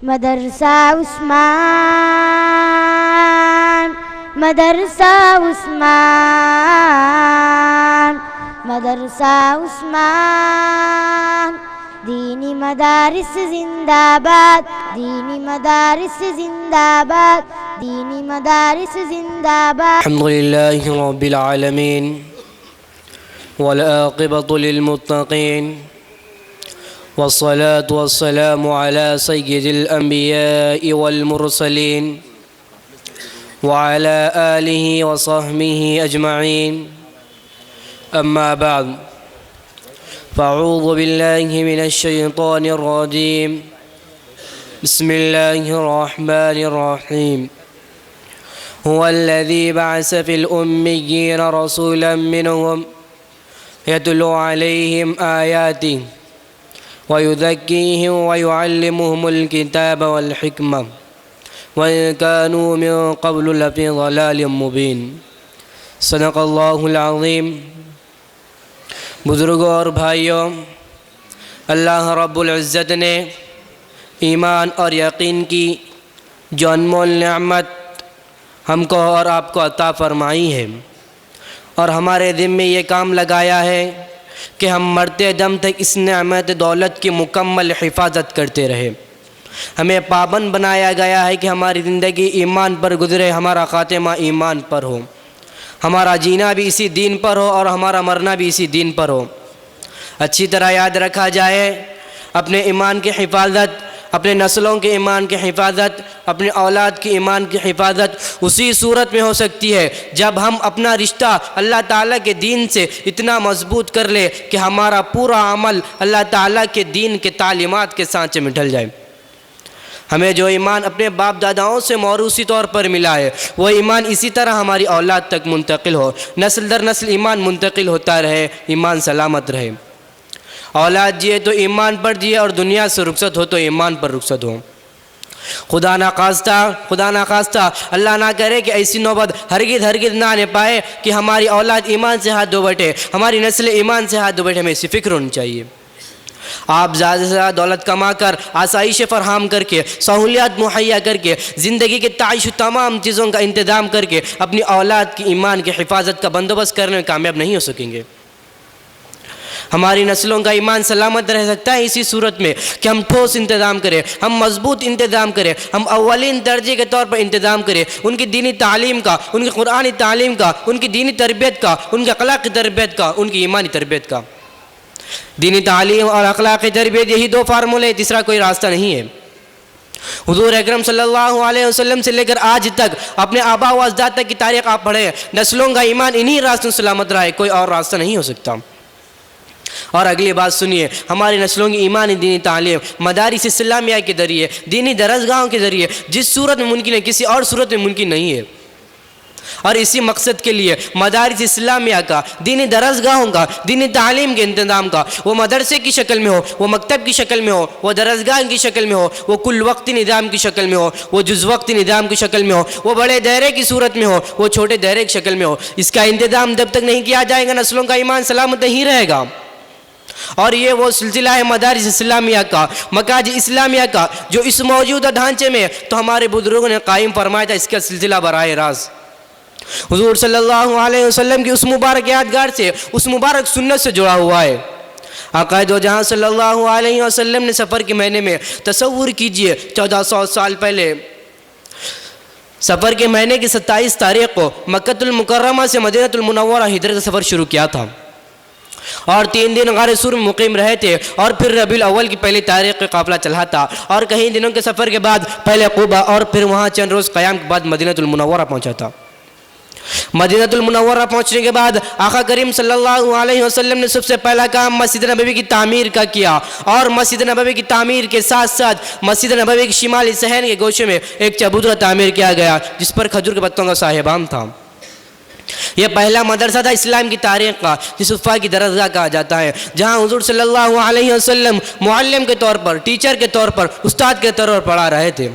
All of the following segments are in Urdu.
مدرسہ عثمان، مدرسہ عثمان، مدرسہ عثمان، دینی مدارس زندہ باد، دینی مدارس زندہ باد، دینی مدارس زندہ باد۔ الحمد لله رب العالمين والعاقبة للمتقين والصلاة والسلام على سيد الأنبياء والمرسلين وعلى آله وصحبه أجمعين، أما بعد، فأعوذ بالله من الشيطان الرجيم، بسم الله الرحمن الرحيم. هو الذي بعث في الأميين رسولا منهم يتلو عليهم آياته ويزكيهم ويعلمهم الكتاب والحكمة وإن كانوا من قبل لفي ضلال مبين. صدق اللہ العظیم. بزرگوں اور بھائیوں، اللہ رب العزت نے ایمان اور یقین کی جو انمول نعمت ہم کو اور آپ کو عطا فرمائی ہے، اور ہمارے ذمے یہ کام لگایا ہے کہ ہم مرتے دم تک اس نعمت دولت کی مکمل حفاظت کرتے رہے. ہمیں پابند بنایا گیا ہے کہ ہماری زندگی ایمان پر گزرے، ہمارا خاتمہ ایمان پر ہو، ہمارا جینا بھی اسی دین پر ہو اور ہمارا مرنا بھی اسی دین پر ہو. اچھی طرح یاد رکھا جائے، اپنے ایمان کی حفاظت، اپنے نسلوں کے ایمان کی حفاظت، اپنے اولاد کی ایمان کی حفاظت اسی صورت میں ہو سکتی ہے جب ہم اپنا رشتہ اللہ تعالیٰ کے دین سے اتنا مضبوط کر لے کہ ہمارا پورا عمل اللہ تعالیٰ کے دین کے تعلیمات کے سانچے میں ڈھل جائے. ہمیں جو ایمان اپنے باپ داداؤں سے موروثی طور پر ملا ہے، وہ ایمان اسی طرح ہماری اولاد تک منتقل ہو، نسل در نسل ایمان منتقل ہوتا رہے، ایمان سلامت رہے. اولاد جیے تو ایمان پر جیے، اور دنیا سے رخصت ہو تو ایمان پر رخصت ہو. خدا نخواستہ اللہ نہ کرے کہ ایسی نوبت ہرگز نہ آنے پائے کہ ہماری اولاد ایمان سے ہاتھ دھو بیٹھے، ہماری نسل ایمان سے ہاتھ دھو بیٹھے. ہمیں اسی فکر ہونی چاہیے. آپ زیادہ سے زیادہ دولت کما کر، آسائش فراہم کر کے، سہولیات مہیا کر کے، زندگی کے تعیش تمام چیزوں کا انتظام کر کے اپنی اولاد کی ایمان کی حفاظت کا بندوبست کرنے میں کامیاب نہیں ہو سکیں گے. ہماری نسلوں کا ایمان سلامت رہ سکتا ہے اسی صورت میں کہ ہم ٹھوس انتظام کریں، ہم مضبوط انتظام کریں، ہم اولین درجے کے طور پر انتظام کریں ان کی دینی تعلیم کا، ان کی قرآنی تعلیم کا، ان کی دینی تربیت کا، ان کی اخلاقی تربیت کا، ان کی ایمانی تربیت کا. دینی تعلیم اور اخلاقی تربیت، یہی دو فارمولے، تیسرا کوئی راستہ نہیں ہے. حضور اکرم صلی اللہ علیہ وسلم سے لے کر آج تک اپنے آبا و اجداد تک کی تاریخ آپ پڑھیں، نسلوں کا ایمان انہی راستوں سلامت رہا ہے، کوئی اور راستہ نہیں ہو سکتا. اور اگلی بات سنیے، ہماری نسلوں کی ایمانی دینی تعلیم مدارس اسلامیہ کے ذریعے، دینی درسگاہوں کے ذریعے جس صورت میں ممکن ہے کسی اور صورت میں ممکن نہیں ہے. اور اسی مقصد کے لیے مدارس اسلامیہ کا، دینی درسگاہوں کا، دینی تعلیم کے انتظام کا، وہ مدرسے کی شکل میں ہو، وہ مکتب کی شکل میں ہو، وہ درسگاہ کی شکل میں ہو، وہ کل وقتی نظام کی شکل میں ہو، وہ جز وقتی نظام کی شکل میں ہو، وہ بڑے دائرے کی صورت میں ہو، وہ چھوٹے دائرے کی شکل میں ہو، اس کا انتظام جب تک نہیں کیا جائے گا نسلوں کا ایمان سلامت نہیں رہے گا. اور یہ وہ سلسلہ ہے مدارس اسلامیہ کا، مکاتب اسلامیہ کا، جو اس موجودہ ڈھانچے میں تو ہمارے بزرگوں نے قائم فرمایا تھا. اس کا سلسلہ براہ راست حضور صلی اللہ علیہ وسلم کی اس مبارک یادگار سے، اس مبارک سنت سے جڑا ہوا ہے. آقا دو جہاں صلی اللہ علیہ وسلم نے سفر کے مہینے میں، تصور کیجئے 1400 سال پہلے، سفر کے مہینے کی 27 تاریخ کو مکہ المکرمہ سے مدینہ المنورہ ہجرت کا سفر شروع کیا تھا، اور 3 دن غار سور میں مقیم رہے تھے، اور پھر ربیع الاول کی پہلی تاریخ کا قافلہ چلا تھا، اور کئی دنوں کے سفر کے بعد پہلے قباء اور پھر وہاں چند روز قیام کے بعد مدینہ المنورہ پہنچا تھا. مدینہ المنورہ پہنچنے کے بعد آقا کریم صلی اللہ علیہ وسلم نے سب سے پہلا کام مسجد نبوی کی تعمیر کا کیا، اور مسجد نبوی کی تعمیر کے ساتھ ساتھ مسجد نبوی کی شمالی صحن کے گوشے میں ایک چبوترا تعمیر کیا گیا جس پر کھجور کے پتوں کا صاحبان تھا. یہ پہلا مدرسہ تھا اسلام کی تاریخ کا جس عفا کی درسگاہ کہا جاتا ہے، جہاں حضور صلی اللہ علیہ وسلم معلم کے طور پر، ٹیچر کے طور پر، استاد کے طور پر پڑھا رہے تھے.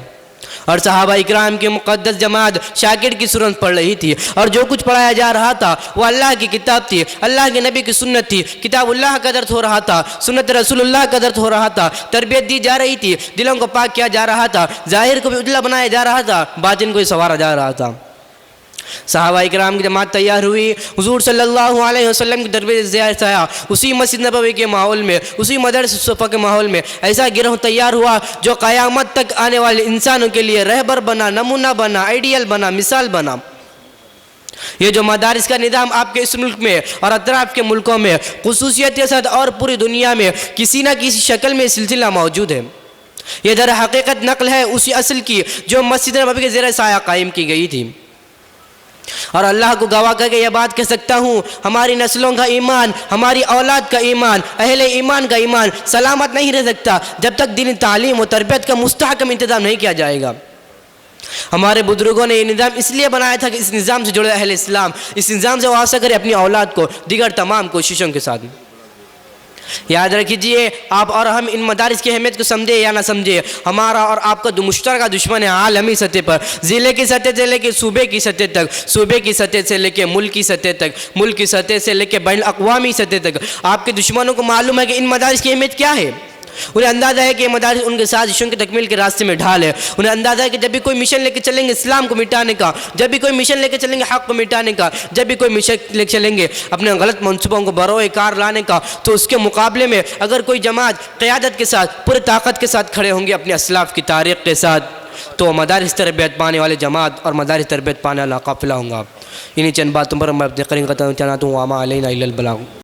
اور صحابہ اکرام کی مقدس جماعت شاگرد کی صورت پڑھ رہی تھی، اور جو کچھ پڑھایا جا رہا تھا وہ اللہ کی کتاب تھی، اللہ کے نبی کی سنت تھی، کتاب اللہ کا درس ہو رہا تھا، سنت رسول اللہ کا درس ہو رہا تھا، تربیت دی جا رہی تھی، دلوں کو پاک کیا جا رہا تھا، ظاہر کو بھی اجلا بنایا جا رہا تھا، باطن کو بھی سنوارا جا رہا تھا۔ صحابہ اکرام کی جماعت تیار ہوئی، حضور صلی اللہ علیہ وسلم کی تربیت زیارت آیا، اسی مسجد نبوی کے ماحول میں، اسی مدرسہ صفا کے ماحول میں ایسا گروہ تیار ہوا جو قیامت تک آنے والے انسانوں کے لیے رہبر بنا، نمونہ بنا، آئیڈیل بنا، مثال بنا۔ یہ جو مدارس کا نظام آپ کے اس ملک میں اور اطراف کے ملکوں میں خصوصیت کے ساتھ اور پوری دنیا میں کسی نہ کسی شکل میں سلسلہ موجود ہے، یہ در حقیقت نقل ہے اسی اصل کی جو مسجد نبوی کے زیر سایہ قائم کی گئی تھی۔ اور اللہ کو گواہ کر کے یہ بات کہہ سکتا ہوں، ہماری نسلوں کا ایمان، ہماری اولاد کا ایمان، اہل ایمان کا ایمان سلامت نہیں رہ سکتا جب تک دینی تعلیم و تربیت کا مستحکم انتظام نہیں کیا جائے گا۔ ہمارے بزرگوں نے یہ نظام اس لیے بنایا تھا کہ اس نظام سے جڑے اہل اسلام اس نظام سے وابستہ کرے اپنی اولاد کو دیگر تمام کوششوں کے ساتھ۔ یاد رکھیے، آپ اور ہم ان مدارس کی اہمیت کو سمجھے یا نہ سمجھے، ہمارا اور آپ کا مشترکہ دشمن ہے عالمی سطح پر، ضلع کی سطح سے لے کے صوبے کی سطح تک، صوبے کی سطح سے لے کے ملک کی سطح تک، ملک کی سطح سے لے کے بین الاقوامی سطح تک۔ آپ کے دشمنوں کو معلوم ہے کہ ان مدارس کی اہمیت کیا ہے، انہیں اندازہ ہے کہ یہ مدارس ان کے سازشوں کی تکمیل کے راستے میں ڈھال ہے، انہیں اندازہ ہے کہ جب بھی کوئی مشن لے کے چلیں گے اسلام کو مٹانے کا، جب بھی کوئی مشن لے کے چلیں گے حق کو مٹانے کا، جب بھی کوئی مشن لے کے چلیں گے اپنے غلط منصوبوں کو بروئے کار لانے کا، تو اس کے مقابلے میں اگر کوئی جماعت قیادت کے ساتھ پورے طاقت کے ساتھ کھڑے ہوں گے اپنے اسلاف کی تاریخ کے ساتھ، تو مدارس تربیت پانے والے جماعت اور مدارس تربیت پانے والا قافلہ ہوں گا۔ انہی چند باتوں پر میں اپنے قرین ختم چاہتا ہوں، وما علینا الا البلاغ۔